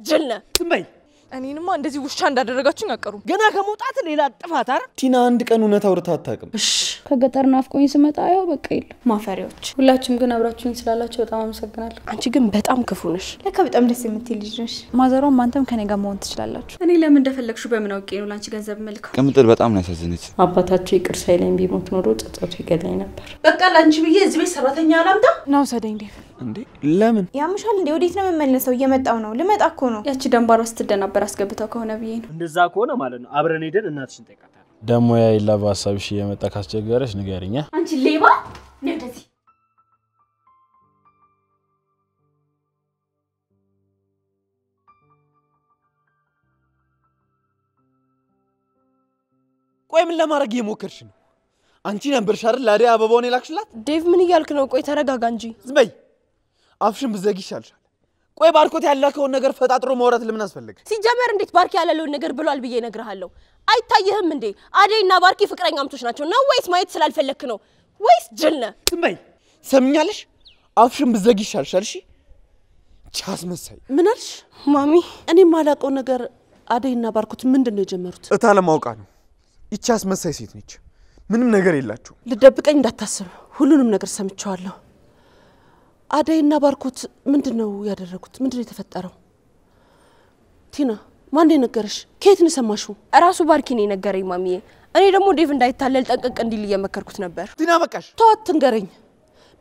ጅልነ ትንበይ እኔንማ እንደዚህ ውሻ እንዳደረጋችሁኝ አቀሩ ገና ከመውጣት ሌላ ጥፋት አረ ቲና አንድ ቀን እውነት አውርታ አታውቅም እሺ ከገጠር ናፍቆኝ ስመጣ ያው በቃ ይል ማፈሪያዎች ሁላችሁም ግን አብራችሁኝ ስላላችሁ በጣም አመሰግናለሁ አንቺ ግን በጣም ክፉ ነሽ ለካ በጣም ደስ የምትል ልጅ ነሽ ማዘሮም አንተም ከኔ ጋር መሆን ትችላላችሁ እኔ ለምን እንደፈለግሹ በምን አውቄ ነው ላንቺ ገንዘብ መልካም ቅምጥል በጣም ነው ያሳዝነች አባታቸው ይቅር ሳይለኝ ቢሞት ኖሮ ጸጸቱ ይገለኝ ነበር በቃ ላንቺ ብዬ እዚህ ቤት ሰራተኛ አላምጣ ነው ሰደኝ እንዴ ለምን ያምሻል እንዴ ወዴት ነው መመለሰው እየመጣው ነው ልመጣ እኮ ነው ያቺ ደንባራ ስትደናበር አስገብታው ከሆነ ብዬ ነው እንደዛ ከሆነ ማለት ነው አብረን ሄደን እናትሽን ጠይቃታለን ደሞ ያ ይላባ ሐሳብሽ እየመጣ ካስቸገረሽ ንገሪኛ አንቺ ሌባ ነው እንደዚህ ቆይ ምን ለማድረግ እየሞከርሽ ነው አንቺ ነበርሽ አይደል ላዲያ አበባውን የላክሽላት ዴቭ ምን ይያልክ ነው ቆይ ተረጋጋ እንጂ ዝም አፍሽን ብዘጊ ይሻልሻል ቆይ ባርኮት ያላከውን ነገር ፈጣጥሮ ማውራት ለምን አስፈልገ ሲጀመር እንዴት ባርኪ ያለለውን ነገር ብሏል ብዬ ነግርሃለሁ አይታየህም እንዴ አዴና ባርኪ ፍቅረኛምቶች ናቸው ነው ወይስ ማየት ስላልፈለክ ነው ወይስ ጅልነ ዝም ሰምኛለሽ አፍሽን ብዘጊ ይሻልሻል እሺ ቻስ መሳይ ምን አልሽ ማሚ እኔ ማላቀው ነገር አዴና ባርኮት ምንድነው የጀመሩት እታ ለማውቃ ነው ይቻስ መሳይ ሴት ነች ምንም ነገር የላችሁ ልደብቀኝ እንዳታስብ ሁሉንም ነገር ሰምቻለሁ አዴና ባርኮት ምንድነው ያደረጉት ምንድነው የተፈጠረው ቲና ማን ነገርሽ ከየት ነው ሰማሽው ራሱ ባርኪ ነው ነገረኝ ማሚዬ እኔ ደግሞ ዴቭ እንዳይታለል ጠንቀቅ እንዲል እየመከርኩት ነበር ቲና በቃሽ ተዋት ትንገረኝ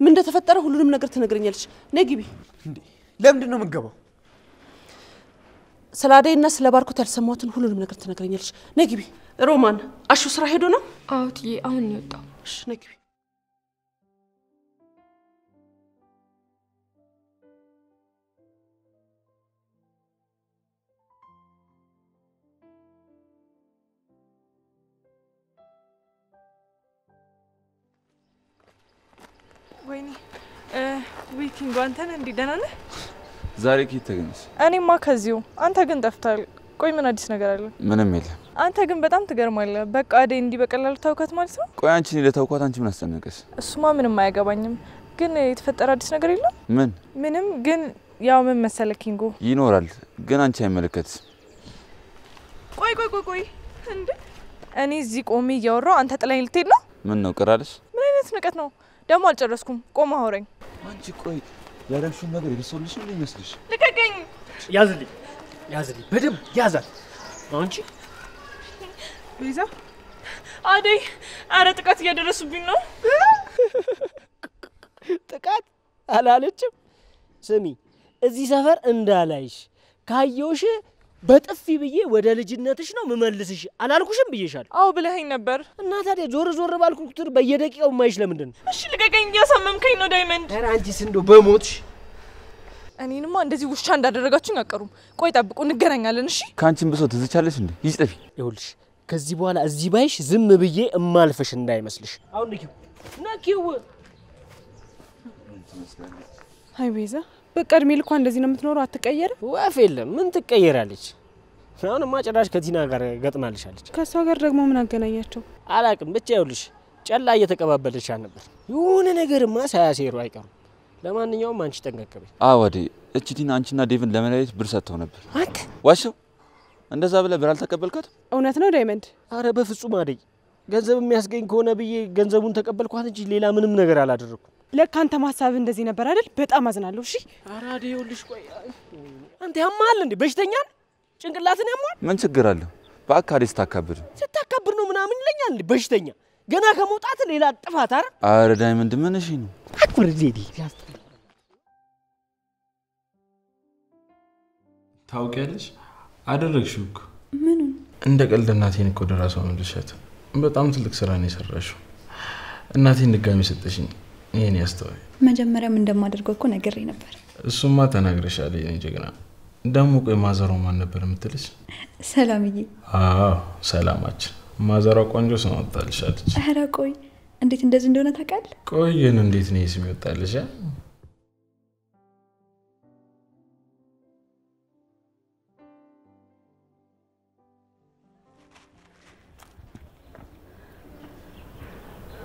ምን እንደተፈጠረ ሁሉንም ነገር ትነግረኛለሽ ነግቢ እንዴ ለምንድን ነው የምትገባው ስላዴና ስለባርኮት ያልሰማሁትን ሁሉንም ነገር ትነግረኛለሽ ነግቢ ሮማን አሹ ስራ ሄዶ ነው አዎ ትዬ አሁን ነው የወጣው እሺ ነግቢ ወይኔ ዊኪንግ አንተን እንዴ ደህና ነህ ዛሬ ከየት ተገኘሽ እኔማ ከዚሁ አንተ ግን ጠፍታል ቆይ ምን አዲስ ነገር አለ ምንም የለም አንተ ግን በጣም ትገርማለህ በቃ አዴ እንዲ በቀላሉ ታውካት ማለት ነው ቆይ አንቺ ለታውኳት አንቺ ምን አስጨነቀሽ እሱማ ምንም አያገባኝም ግን የተፈጠረ አዲስ ነገር የለም ምንም ግን ያው ምን መሰለ ኪንጎ ይኖራል ግን አንቺ አይመለከትሽ ቆይ እንዴ እኔ እዚህ ቆሜ እያወራሁ አንተ ጥላኝ ልትሄድ ነው ምን ነው ቀራለሽ ምን አይነት ንቀት ነው ደሞ አልጨረስኩም ቆማ አውረኝ አንቺ ቆይ ያረግሽው ነገር ይደርሶልሽ ነው ይመስልሽ ልቀቀኝ ያዝልኝ በደም ያዛል አንቺ ቤዛ አደይ አረ ጥቃት እያደረሱብኝ ነው ጥቃት አላለችም ስሚ እዚህ ሰፈር እንዳላይሽ ካየውሽ በጥፊ ብዬ ወደ ልጅነትሽ ነው መመልስሽ አላልኩሽም ብዬሻል አው ብለኸኝ ነበር እና ታዲያ ዞር ባልኩ ቁጥር በየደቂቃው ማይሽ ለምንድን እሺ ልቀቀኝ እያሳመምከኝ ነው ዳይመንድ ኧረ አንቺስ እንደው በሞትሽ እኔንማ እንደዚህ ውሻ እንዳደረጋችሁኝ አቀሩ ቆይ ጠብቁ እንገናኛለን እሺ ካንቺም ብሶ ትዝቻለሽ እንዴ ይጽፊ ይኸውልሽ ከዚህ በኋላ እዚህ ባይሽ ዝም ብዬ እማልፈሽ እንዳይመስልሽ አሁን ነኪው ሃይ ቤዛ በቃ እድሜ ልኳ እንደዚህ ነው የምትኖረው አትቀየር ወፍ የለም ምን ትቀየራለች አሁንማ ጭራሽ ከቲና ጋር ገጥማልሻለች ከሷ ጋር ደግሞ ምን አገናኛቸው አላቅም ብቻ ይኸውልሽ ጨላ እየተቀባበለች ነበር የሆነ ነገርማ ሳያሴሩ አይቀርም ለማንኛውም አንቺ ጠንቀቀበይ አወዴ እቺ ቲና አንቺና ዴቭን ለመለያየት ብር ሰጥተው ነበር አንተ ዋሽው እንደዛ ብለ ብር አልተቀበልካት እውነት ነው ዳይመንድ አረ በፍጹም አደይ ገንዘብ የሚያስገኝ ከሆነ ብዬ ገንዘቡን ተቀበልኳት እንጂ ሌላ ምንም ነገር አላደረኩም ለካንተ ማሳብ እንደዚህ ነበር አይደል በጣም አዝናለሁ እሺ አረ አደይ ይኸውልሽ ቆይ አንተ ያማል እንዴ በሽተኛ ጭንቅላትን ያማል ምን ችግር አለ በአካሪ ስታካብር ነው ምናምን ይለኛል እንዴ በሽተኛ ገና ከመውጣት ሌላ ጥፋት አረ አረ ዳይመንድ ምን እሺ ነው አኩር ሌዲ ታውቂያለሽ አደረግሽው እኮ ምን እንደ ቀልድ እናቴን እኮ ደራሷ ነው ልሻት በጣም ትልቅ ስራ ነው የሰራሽው እናቴን ድጋሚ ሰጠሽኝ ይሄን ያስተዋይ መጀመሪያም እንደማደርገው እኮ ነግሬ ነበር እሱማ ተናግረሻል የኔ ጀግና ደሞ ቆይ ማዘሯ ማን ነበር የምትልሽ ሰላምዬ አዎ ሰላማችን ማዘሯ ቆንጆ ስም ወጣልሻለች ኧረ ቆይ እንዴት እንደዚህ እንደሆነ ታውቃለህ ቆይን እንዴት ነው ስም ይወጣልሽ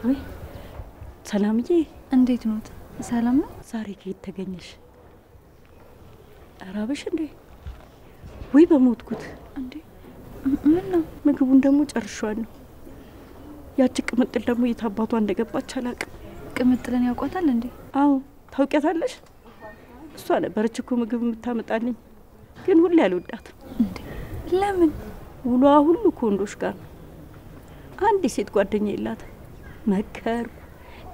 ወይ ሰላምዬ እንዴት ነው ሰላም ነው ዛሬ ከየት ተገኘሽ አራበሽ እንዴ ወይ በሞትኩት እንዴ ምን ነው? ምግቡን ደግሞ ጨርሻለሁ። ያቺ ቅምጥል ደግሞ የታባቷ እንደገባች አላውቅም። ቅምጥልን ያውቋታል እንዴ? አዎ ታውቂያታለሽ? እሷ ነበረች እኮ ምግብ የምታመጣልኝ፣ ግን ሁሌ አልወዳትም። እንዴ ለምን? ውሏ ሁሉ ከወንዶች ጋር ነው። አንድ ሴት ጓደኛ የላት። መከርኩ፣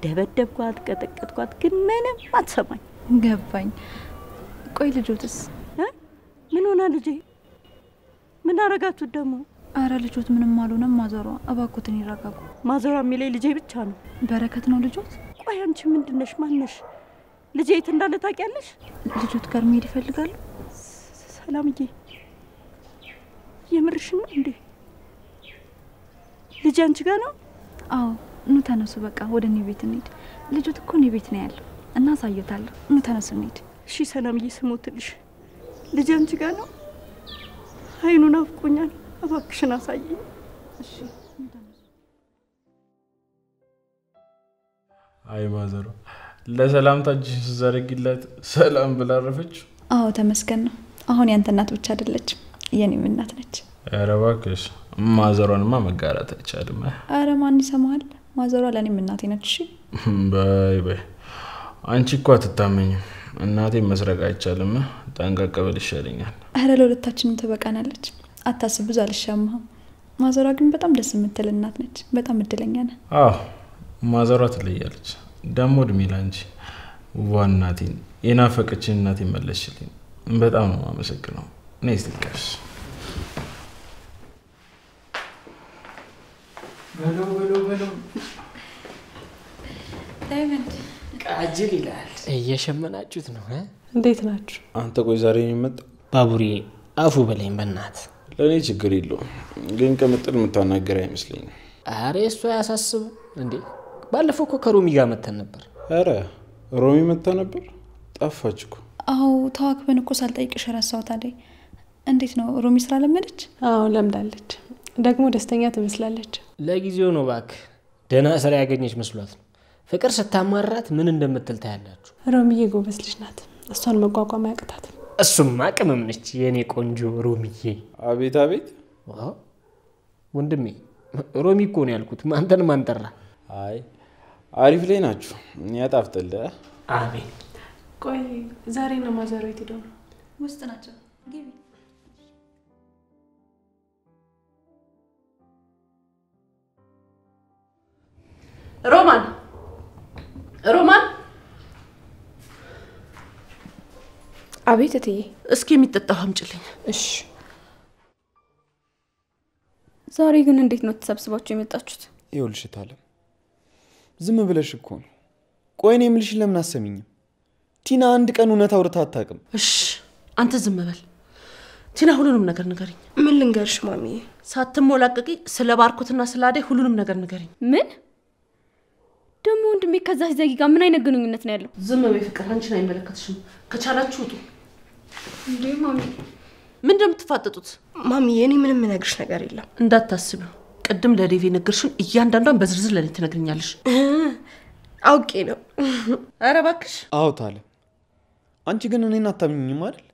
ደበደብኳት፣ ቀጠቀጥኳት፣ ግን ምንም አትሰማኝ። ገባኝ። ቆይ ልጆትስ? ምን ሆና ልጄ? ምን አረጋችሁት ደግሞ? አረ ልጆት ምንም አልሆነም። ማዘሯ እባክዎትን ይረጋጉ። ማዘሯ የሚለኝ ልጄ ብቻ ነው። በረከት ነው ልጆት? ቆይ አንቺ ምንድነሽ? ማነሽ? ልጄ የት እንዳለ ታውቂያለሽ? ልጆት ጋር መሄድ ይፈልጋሉ? ሰላምዬ የምርሽን ነው እንዴ? ልጄ አንቺ ጋር ነው? አዎ ኑ ተነሱ፣ በቃ ወደ እኔ ቤት እንሂድ። ልጆት እኮ እኔ ቤት ነው ያለው እና አሳየታለሁ። ኑ ተነሱ እንሂድ። እሺ ሰላምዬ ስሞትልሽ፣ ልጄ አንቺ ጋር ነው? አይኑን አፍቆኛል፣ እባክሽን አሳየኝ። እሺ አይ ማዘሯ ለሰላምታ እጅሽን ስትዘረጊላት ሰላም ብላ አረፈች። አዎ ተመስገን ነው። አሁን ያንተ እናት ብቻ አይደለችም የኔም እናት ነች። ኧረ እባክሽ ማዘሯንማ መጋራት አይቻልም። ኧረ ማን ይሰማል? ማዘሯ ለኔም እናቴ ነች። እሺ በይ በይ አንቺ እኮ አትታመኝም። እናቴን መስረቅ አይቻልም። ጠንቀቅ በል ይሻለኛል። ኧረ ለሁለታችንም ትበቃናለች። አታስብ፣ ብዙ አልሻማም። ማዘሯ ግን በጣም ደስ የምትል እናት ነች። በጣም እድለኛ ነን። አዎ ማዘሯ ትለያለች። ደሞ እድሜ ላንቺ ዋናቴን የናፈቀችን እናቴን መለስሽልኝ። በጣም ነው የማመሰግነው። ነይ እስቲ ልቀሽ። በሎ ዳይመንድ ቃጅል ይላል። እየሸመናችሁት ነው? እንዴት ናችሁ? አንተ ቆይ ዛሬ ነው የመጣው? ባቡሬ አፉ በለኝ በእናት። ለኔ ችግር የለውም፣ ግን ቅምጥል የምታናገር አይመስለኝም። አረ እሱ ያሳስብ እንዴ? ባለፈው እኮ ከሮሚ ጋር መተን ነበር። አረ ሮሚ መታ ነበር? ጠፋች እኮ። አዎ ተዋክበን እኮ ሳልጠይቅሽ ረሳሁት። አይደል? እንዴት ነው ሮሚ ስራ ለመደች? አዎ ለምዳለች፣ ደግሞ ደስተኛ ትመስላለች። ለጊዜው ነው ባክ፣ ደህና ስራ ያገኘች መስሏት ነው። ፍቅር ስታማራት ምን እንደምትል ታያላችሁ። ሮሚዬ ጎበዝ ልጅ ናት፣ እሷን መቋቋም ያቅታታል። እሱማ ቅመም ነች የኔ ቆንጆ ሮሚዬ። አቤት አቤት። ዋው ወንድሜ ሮሚ እኮ ነው ያልኩት፣ ማንተን ማንጠራ። አይ አሪፍ ላይ ናችሁ። ያጣፍጥል። አሜን። ቆይ ዛሬ ነው ማዘሯ የት ሄደው ነው? ውስጥ ናቸው። ግቢ። ሮማን ሮማን። አቤት እትዬ። እስኪ የሚጠጣው አምጪልኝ። እሺ። ዛሬ ግን እንዴት ነው ተሰብስባችሁ የመጣችሁት? ይኸውልሽ ታለም ዝም ብለሽ እኮ ነው። ቆይ እኔ የምልሽ ለምን አሰሚኝም? ቲና አንድ ቀን እውነት አውርታ አታውቅም። እሺ አንተ ዝም በል። ቲና ሁሉንም ነገር ንገሪኝ። ምን ልንገርሽ ማሚዬ? ሳትሞላቀቂ ስለ ባርኮትና ስለ አደይ ሁሉንም ነገር ንገሪኝ። ምን ደግሞ ወንድሜ ከዛች ዘጊ ጋር ምን አይነት ግንኙነት ነው ያለው? ዝም በይ ፍቅር፣ አንቺን አይመለከትሽም። ከቻላችሁ ውጡ። እንዴ ማሚ ምን እንደምትፋጠጡት? ማሚዬ እኔ ምንም የምነግርሽ ነገር የለም። እንዳታስቢው። ቅድም ለዴቪ ነገርሽን እያንዳንዷን በዝርዝር ለኔ ትነግሪኛለሽ። አውቄ ነው። ኧረ እባክሽ። አዎ ታለም፣ አንቺ ግን እኔን አታምኚኝም አይደል?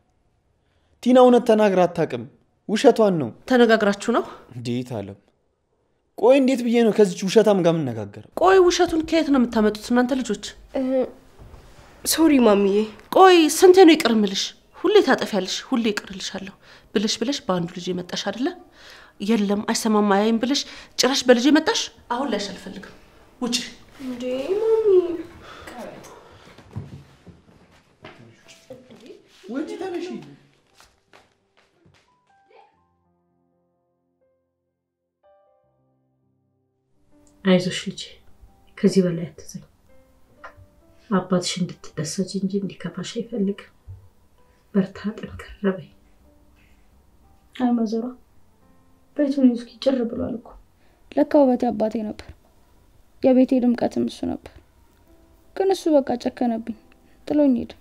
ቲና እውነት ተናግራ አታውቅም፣ ውሸቷን ነው። ተነጋግራችሁ ነው? እንዴት ታለም? ቆይ እንዴት ብዬ ነው ከዚች ውሸታም ጋር የምነጋገረው? ቆይ ውሸቱን ከየት ነው የምታመጡት እናንተ ልጆች? ሶሪ ማሚዬ። ቆይ ስንቴ ነው ይቅር እምልሽ? ሁሌ ታጠፊያለሽ፣ ሁሌ ይቅርልሻለሁ ብለሽ በአንዱ ልጅ መጣሽ አይደለ? የለም አይሰማም አያይም ብለሽ ጭራሽ በልጅ መጣሽ። አሁን ላይሽ አልፈልግም፣ ውጪ። እንዴ ማሚ ወጪ ተነሺ። አይዞሽ ልጄ፣ ከዚህ በላይ አትዘኝ። አባትሽ እንድትደሰች እንጂ እንዲከፋሽ አይፈልግም። በርታ፣ ጠንከር በይ። አይ ማዘሯ ቤቱን እስኪ ጭር ብሏል እኮ። ለካ ውበቴ አባቴ ነበር፣ የቤቴ ድምቀትም እሱ ነበር። ግን እሱ በቃ ጨከነብኝ፣ ጥሎኝ ሄደ።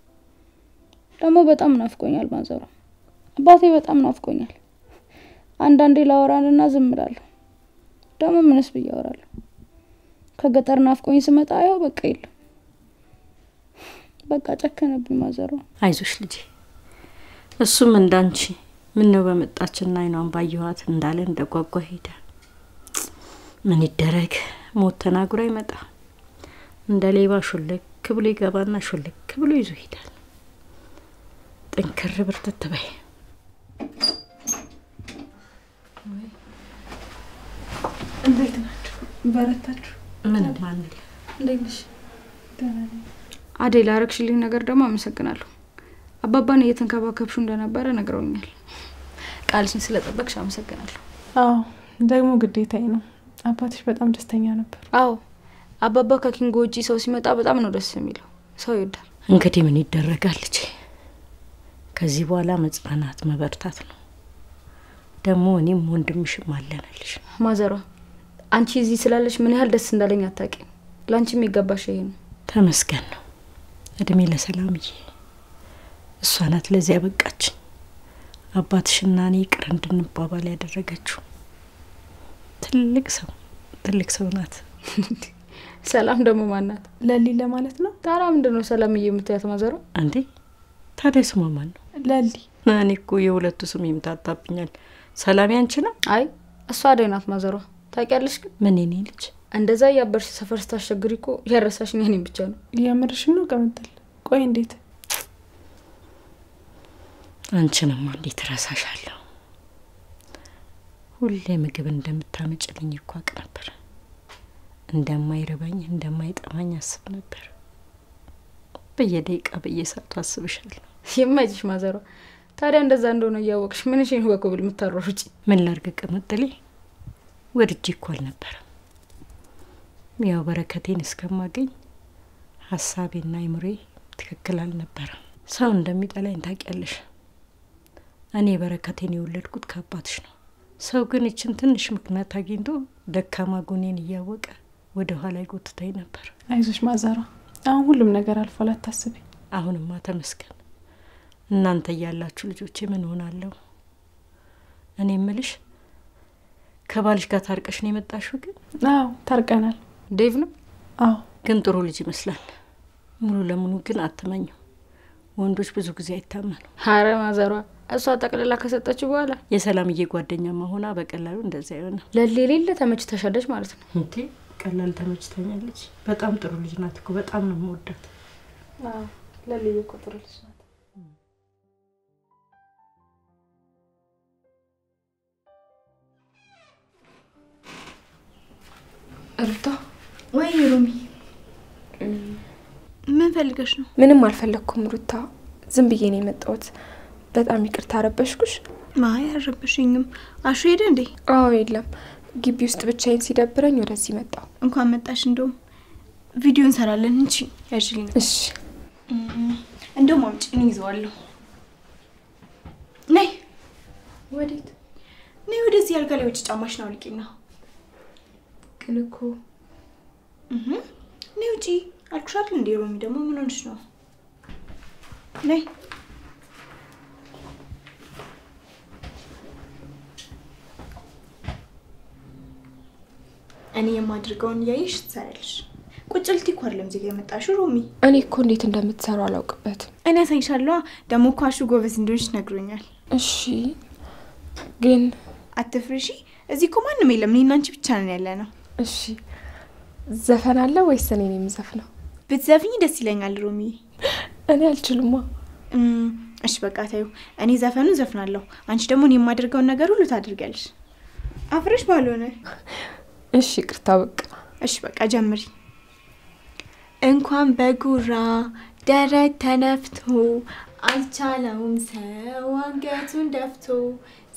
ደግሞ በጣም ናፍቆኛል ማዘሯ፣ አባቴ በጣም ናፍቆኛል። አንዳንዴ ላወራንና ዝም እላለሁ። ደግሞ ምንስ ብዬ አወራለሁ? ከገጠር ናፍቆኝ ስመጣ ያው በቃ የለም። በቃ ጨከነብኝ ማዘሯ። አይዞሽ ልጄ፣ እሱም እንዳንቺ ምን ነው በመጣችና አይኗን ባየኋት እንዳለ እንደጓጓ ሄደ። ምን ይደረግ ሞት ተናግሮ አይመጣ። እንደ ሌባ ሹልክ ብሎ ይገባና ሹልክ ብሎ ይዞ ሄዳል። ጠንከር ብርትት በይ። እንዴት ናችሁ? በረታችሁ? ምን ማለት እንዴት ነሽ? አደይ ላረግሽልኝ ነገር ደግሞ አመሰግናለሁ። አባባን እየተንከባከብሽው እንደነበረ ነግረውኛል። ቃልሽን ስለጠበቅሽ አመሰግናለሁ። አዎ ደግሞ ግዴታዬ ነው። አባትሽ በጣም ደስተኛ ነበር። አዎ አባባ ከኪንጎ ውጪ ሰው ሲመጣ በጣም ነው ደስ የሚለው። ሰው ይወዳል። እንግዲህ ምን ይደረጋል ልጄ። ከዚህ በኋላ መጽናናት መበርታት ነው። ደግሞ እኔም ወንድምሽም አለንልሽ። ማዘሯ አንቺ እዚህ ስላለሽ ምን ያህል ደስ እንዳለኝ አታውቂም። ላንቺም ይገባሽ ይሄ ነው። ተመስገን ነው። እድሜ ለሰላምዬ። እሷ ናት ለዚህ ያበቃች። አባትሽና እኔ ይቅር እንድንባባል ያደረገችው ትልቅ ሰው ናት። ሰላም ደግሞ ማናት? ለሊ ለማለት ነው። ታዲያ ምንድነው ሰላምዬ የምትያት ማዘሯ? እንዴ ታዲያ ስሟ ማን ነው? ለሊ። እኔ እኮ የሁለቱ ስም ይምታታብኛል። ሰላም ያንቺ ነው? አይ እሷ አደይ ናት ማዘሯ። ታውቂያለሽ ግን ምን እኔ ልጅ እንደዛ ያበርሽ ሰፈር ስታሸግሪ እኮ ያረሳሽኝ እኔን ብቻ ነው። የምርሽ ነው ቀምጥል? ቆይ እንዴት አንቺንም እንዴት ረሳሻለሁ? ሁሌ ምግብ እንደምታመጭልኝ እኮ አውቅ ነበር። እንደማይረባኝ እንደማይጠማኝ አስብ ነበር። በየደቂቃ በየሰዓቱ አስብሻለሁ። የማይጅሽ ማዘሯ። ታዲያ እንደዛ እንደሆነ ያወቅሽ ምን እሺ ነው በኮብል የምታሮሩጪ? ምን ላርግ ቀመጥሌ? ወድጄ እኮ አልነበረም። ያው በረከቴን እስከማገኝ ሐሳቤና አይምሬ ትክክል አልነበረም። ሰው እንደሚጠላኝ ታውቂያለሽ። እኔ በረከቴን የወለድኩት ከአባትሽ ነው። ሰው ግን እችን ትንሽ ምክንያት አግኝቶ ደካማ ጎኔን እያወቀ ወደ ኋላ ይጎትተኝ ነበር። አይዞሽ ማዘሯ፣ አሁን ሁሉም ነገር አልፏል፣ አታስቢ። አሁንማ ተመስገን። እናንተ ያላችሁ ልጆቼ ምን ሆናለሁ? እኔ እምልሽ ከባልሽ ጋር ታርቀሽ ነው የመጣሽው ግን? አዎ ታርቀናል። ዴቭ ነው? አዎ ግን ጥሩ ልጅ ይመስላል። ሙሉ ለሙሉ ግን አትመኙ። ወንዶች ብዙ ጊዜ አይታመኑ። ሀረ ማዘሯ እሷ ጠቅልላ ከሰጠችው በኋላ የሰላምዬ ጓደኛ መሆኗ በቀላሉ እንደዛ ይሆናል። ለሌለ ተመችተሻለች ማለት ነው። እንዴ ቀላል ተመችተኛለች። በጣም ጥሩ ልጅ ናት እኮ። በጣም ነው የምወዳት። አዎ ለሌለ እኮ ጥሩ ልጅ ናት። ሩታ ወይ ሩሚ ምን ፈልገሽ ነው? ምንም አልፈለኩም ሩታ፣ ዝም ብዬ ነው የመጣሁት። በጣም ይቅርታ አረበሽኩሽ? ማይ አረበሽኝም። አሹ ሄደ እንዴ? አዎ የለም፣ ግቢ ውስጥ ብቻዬን ሲደብረኝ ወደዚህ መጣሁ። እንኳን መጣሽ። እንደውም ቪዲዮ እንሰራለን እንጂ ያጅልኝ። እሺ እንደውም አምጪ እኔ ይዘዋለሁ። ነይ። ወዴት? ነይ ወደዚህ አልጋ ላይ ወጪ ጫማሽን አውልቂና። ግን እኮ ነይ ውጪ አልኩሻል እንዴ? ሮሚ ደግሞ ምን ሆነሽ ነው? ነይ። እኔ የማድርገውን ያይሽ ትሰራለሽ። ቁጭ ልቲ እኮ አይደለም እዚህ ጋር የመጣሽው ሮሚ። እኔ እኮ እንዴት እንደምትሰሩ አላውቅበትም። እኔ አሳይሻለሁ። ደግሞ እኮ አሹ ጎበዝ እንደሆነሽ ነግሮኛል። እሺ ግን አትፍሪሺ። እዚህ እኮ ማንም የለም፣ እኔና አንቺ ብቻ ነን ያለነው። እሺ ዘፈን አለ ወይስ እኔ ነኝ የምዘፍነው? ብትዘፍኝ ደስ ይለኛል ሮሚ። እኔ አልችልማ። እሺ በቃ ታዩ። እኔ ዘፈኑን ዘፍናለሁ፣ አንቺ ደግሞ እኔ የማደርገውን ነገር ሁሉ ታደርጊያለሽ። አፍረሽ ባልሆነ። እሺ ይቅርታ በቃ። እሺ በቃ ጀምሪ። እንኳን በጉራ ደረት ተነፍቶ አልቻለውም ሰው አንገቱን ደፍቶ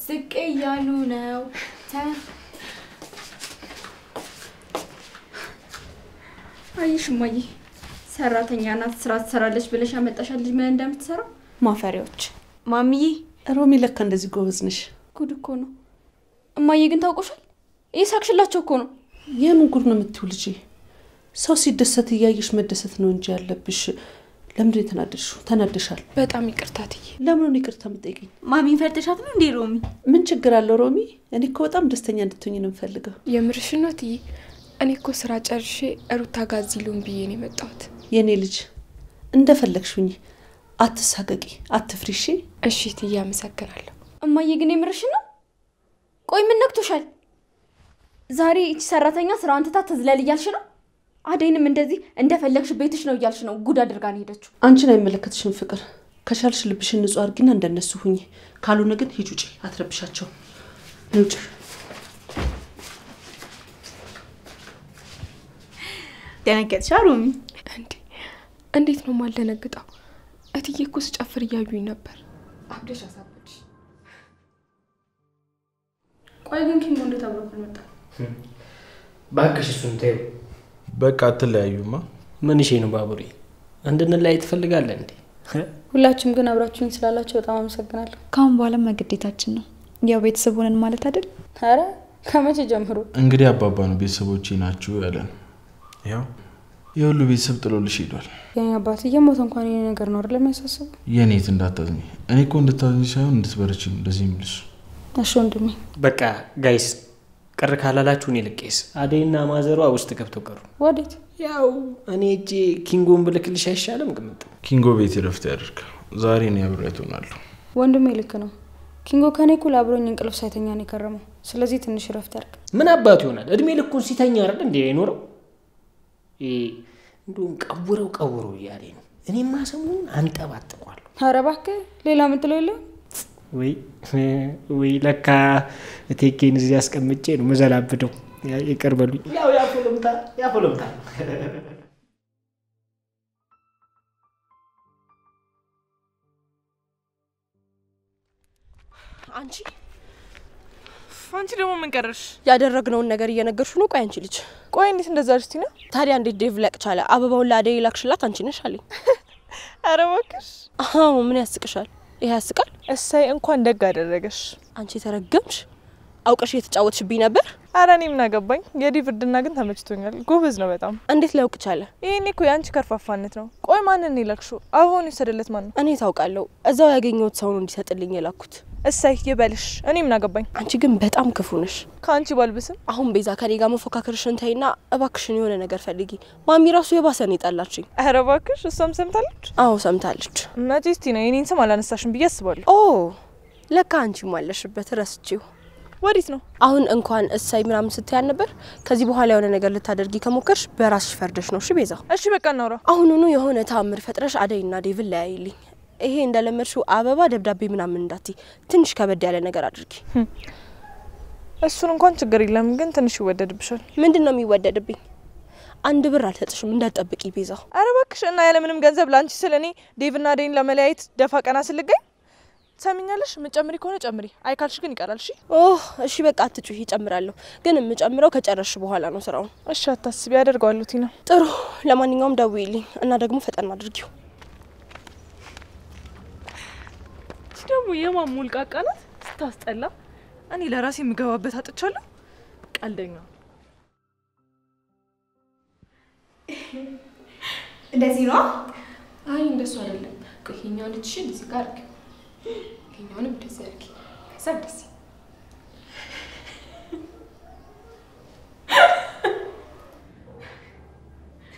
ዝቅ እያሉ ነው አይሽ ማይ ሰራተኛ ናት፣ ስራ ትሰራለች ብለሽ አመጣሻል። ልጅ ምን እንደምትሰራ ማፈሪያዎች። ማሚዬ ሮሚ ለካ እንደዚህ ጎበዝ ነሽ። ጉድ እኮ ነው። እማዬ ግን ታውቆሻል? እየሳቅሽላቸው እኮ ነው። የምን ጉድ ነው የምትይው ልጄ? ሰው ሲደሰት እያየሽ መደሰት ነው እንጂ ያለብሽ። ለምን ተናደድሽው? ተናደሻል። በጣም ይቅርታ ትዬ። ለምን ነው ይቅርታ የምትጠይቂኝ? ማሚን ፈርተሻት ነው እንዴ ሮሚ? ምን ችግር አለው ሮሚ? እኔ እኮ በጣም ደስተኛ እንድትሆኝ ነው የምፈልገው። የምርሽ ነው ትዬ? እኔ እኮ ስራ ጨርሼ ሩታ ጋር ዚሉን ብዬ ነው የመጣሁት። የኔ ልጅ እንደፈለግሽኝ፣ አትሳቀቂ፣ አትፍሪሺ። እሺ ትዬ አመሰግናለሁ። እማዬ ግን የምርሽ ነው? ቆይ ምን ነክቶሻል? ዛሬ እቺ ሰራተኛ ስራዋን ትታ ትዝለል እያልሽ ነው? አደይንም እንደዚህ እንደፈለግሽ ቤትሽ ነው እያልሽ ነው ጉድ አድርጋ ነው ሄደችው። አንቺን አይመለከትሽም ፍቅር። ከቻልሽ ልብሽን ንጹህ አድርጊና እንደነሱ ሁኚ። ካልሆነ ግን ሂጂ ውጪ፣ አትረብሻቸው። ውጪ። ደነገጥሽ ሮሚ? እንዴት ነው ማልደነግጠው? እትዬ እኮ ስጨፍር እያዩኝ ነበር። አብደሽ አሳበድሽ። ቆይ ግን ኪንጎ እንዴት አብሮብን መጣ? ባክሽ እሱን ተይው። በቃ አትለያዩማ። ምን እሺ ነው ባቡሬ? እንድንለያይ ትፈልጋለህ እንዴ? ሁላችሁም ግን አብራችሁኝ ስላላችሁ በጣም አመሰግናለሁ። ካሁን በኋላ መግዴታችን ነው። ያው ቤተሰብ ሆነን ማለት አይደል? አረ ከመቼ ጀምሮ? እንግዲህ አባባ ነው ቤተሰቦቼ ናችሁ ያለን። ያው የሁሉ ቤተሰብ ጥሎልሽ ሄዷል። የኔ አባት እየሞተ እንኳን የኔ ነገር ነው አይደል የሚያሳስበው? የኔት እንዳታዝኝ። እኔ እኮ እንድታዝኝ ሳይሆን እንድትበረቺ እንደዚህ የምልሽ። እሺ ወንድሜ። በቃ ጋይስ ቅር ካላላችሁ እኔ ልቄስ። አደይና ማዘሯ ውስጥ ገብተው ቀሩ። ወዴት? ያው እኔ እጄ ኪንጎን ብልክልሽ አይሻልም? ግምት ኪንጎ ቤት ረፍት ያድርግ። ዛሬ ነው አብሬያት ሆናለሁ። ወንድሜ ልክ ነው። ኪንጎ ከኔ እኩል አብሮኝ እንቅልፍ ሳይተኛ ነው የከረመው። ስለዚህ ትንሽ ረፍት ያድርግ። ምን አባቱ ይሆናል? እድሜ ልኩን ሲተኛ አይደል እንዴ የኖረው? እንደውም ቀውረው እያለኝ ነው። እኔማ ሰሞኑን አንጠባጥቋለሁ። ኧረ እባክህ ሌላ ምትለው የለም? ወይ ለካ እቴኬን እዚህ አስቀምጬ ነው መዘላብደው። ይቅር በሉኝ። ያው ያፎለምታ አንቺ ደግሞ ምን ቀረሽ? ያደረግነውን ነገር እየነገርሽ ነው። ቆይ አንቺ ልጅ፣ ቆይ እንዴት እንደዛ ልጅ ቲና? ታዲያ እንዴት ዴቭ ለቅቻለ? አበባውን ለአደይ ላክሽላት አንቺ ነሽ አለኝ። ኧረ እባክሽ። አዎ ምን ያስቅሻል? ይሄ ያስቃል? እሰይ እንኳን ደግ አደረገሽ። አንቺ ተረገምሽ። አውቀሽ የተጫወትሽብኝ ነበር። ኧረ እኔ ምን አገባኝ። የዴቭ እርድና ግን ተመችቶኛል። ጎበዝ ነው በጣም። እንዴት ሊያውቅ ቻለ? ይሄኔ እኮ ያንቺ ከርፋፋነት ነው። ቆይ ማንን ነው የላክሽው? አበባውን የወሰደለት ማን ነው? እኔ ታውቃለሁ። እዛው ያገኘሁት ሰው ነው እንዲሰጥልኝ የላኩት። እሰይ ይበልሽ። እኔ ምን አገባኝ። አንቺ ግን በጣም ክፉ ነሽ። ካንቺ ባልብስም። አሁን ቤዛ ከኔ ጋር መፎካከርሽን ተይና እባክሽን የሆነ ነገር ፈልጊ። ማሚ ራሱ የባሰ ነው የጣላችኝ። ኧረ እባክሽ። እሷም ሰምታለች? አዎ ሰምታለች። መቼስ ቲና የኔን ስም አላነሳሽም ብዬ አስባለሁ። ኦ ለካ አንቺም አለሽበት። ረስቼው። ወዴት ነው? አሁን እንኳን እሰይ ምናምን ስትያል ነበር። ከዚህ በኋላ የሆነ ነገር ልታደርጊ ከሞከርሽ በራስሽ ፈርደሽ ነው። እሺ ቤዛ? እሺ በቃ እናውራ። አሁኑኑ የሆነ ታምር ፈጥረሽ አደይና ዴቭን ለያይልኝ። ይሄ እንደለመድሽው አበባ ደብዳቤ ምናምን እንዳትይ፣ ትንሽ ከበድ ያለ ነገር አድርጊ። እሱን እንኳን ችግር የለም፣ ግን ትንሽ ይወደድብሻል። ምንድነው የሚወደድብኝ? አንድ ብር አልሰጥሽም እንዳትጠብቂ ቤዛ። አረ እባክሽ። እና ያለ ምንም ገንዘብ ላንቺ ስለ እኔ ዴቭና አደይን ለመለያየት ደፋ ቀና ስልገኝ ሰሚኛለሽ? ምጨምሪ ከሆነ ጨምሪ፣ አይ ካልሽ ግን ይቀራል። እሺ እሺ በቃ አትጩሂ፣ እጨምራለሁ። ግን የምጨምረው ከጨረስሽ በኋላ ነው ስራውን። እሺ አታስቢ፣ ያደርጋለሁ ቲና። ጥሩ። ለማንኛውም ደውይልኝ እና ደግሞ ፈጠን አድርጊው። ደግሞ የማሙል ቃቃናት ስታስጠላ። እኔ ለራሴ የምገባበት አጥቻለሁ። ቀልደኛ። እንደዚህ ነው? አይ እንደሱ አይደለም። ይሄኛውን እትሽን እዚህ ጋር አድርጊ፣ ይሄኛውንም እንደዚህ አድርጊ። ከዛ እንደዚህ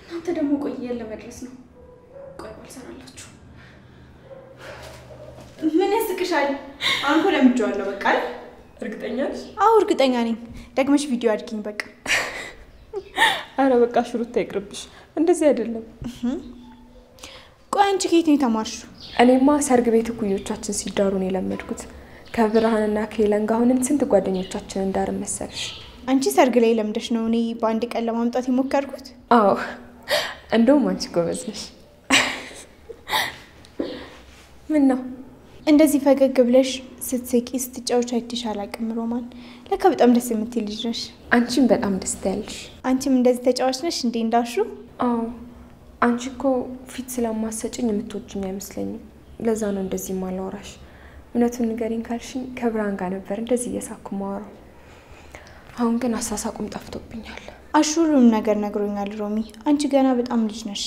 እናንተ ደግሞ ቆይ የለ መድረስ ነው። ቆይ ባልሰራላችሁ። ምን ያስቅሻል? አንተ ለምጆዋለሁ። በቃ እርግጠኛ ነሽ? አዎ እርግጠኛ ነኝ። ደግመሽ ቪዲዮ አድርጊኝ በቃ። አረ በቃ ሽሩታ ይቅርብሽ። እንደዚህ አይደለም። ቆይ አንቺ ከየት ነው የተማርሽው? እኔማ ሰርግ ቤት እኩዮቻችን ሲዳሩ ነው የለመድኩት። ከብርሃንና ከሄለን ጋር ሆነን ስንት ጓደኞቻችን እንዳርን መሰልሽ። አንቺ ሰርግ ላይ ለምደሽ ነው እኔ በአንድ ቀን ለማምጣት የሞከርኩት? አዎ እንደውም አንቺ ጎበዝ ነሽ። ምን ነው እንደዚህ ፈገግ ብለሽ ስትስቂ ስትጫወች አይተሽ አላውቅም ሮማን። ለካ በጣም ደስ የምትይ ልጅ ነሽ። አንቺም በጣም ደስ ትያለሽ። አንቺም እንደዚህ ተጫዋች ነሽ እንዴ እንዳሹ? አዎ አንቺ እኮ ፊት ስለማሰጭኝ የምትወጂኝ አይመስለኝም። ለዛ ነው እንደዚህ ማላወራሽ። እውነቱን ንገሪኝ ካልሽኝ ከብርሃን ጋር ነበር እንደዚህ እየሳኩ ማወራው። አሁን ግን አሳሳቁም ጠፍቶብኛል። አሹሩም ነገር ነግሮኛል ሮሚ። አንቺ ገና በጣም ልጅ ነሽ።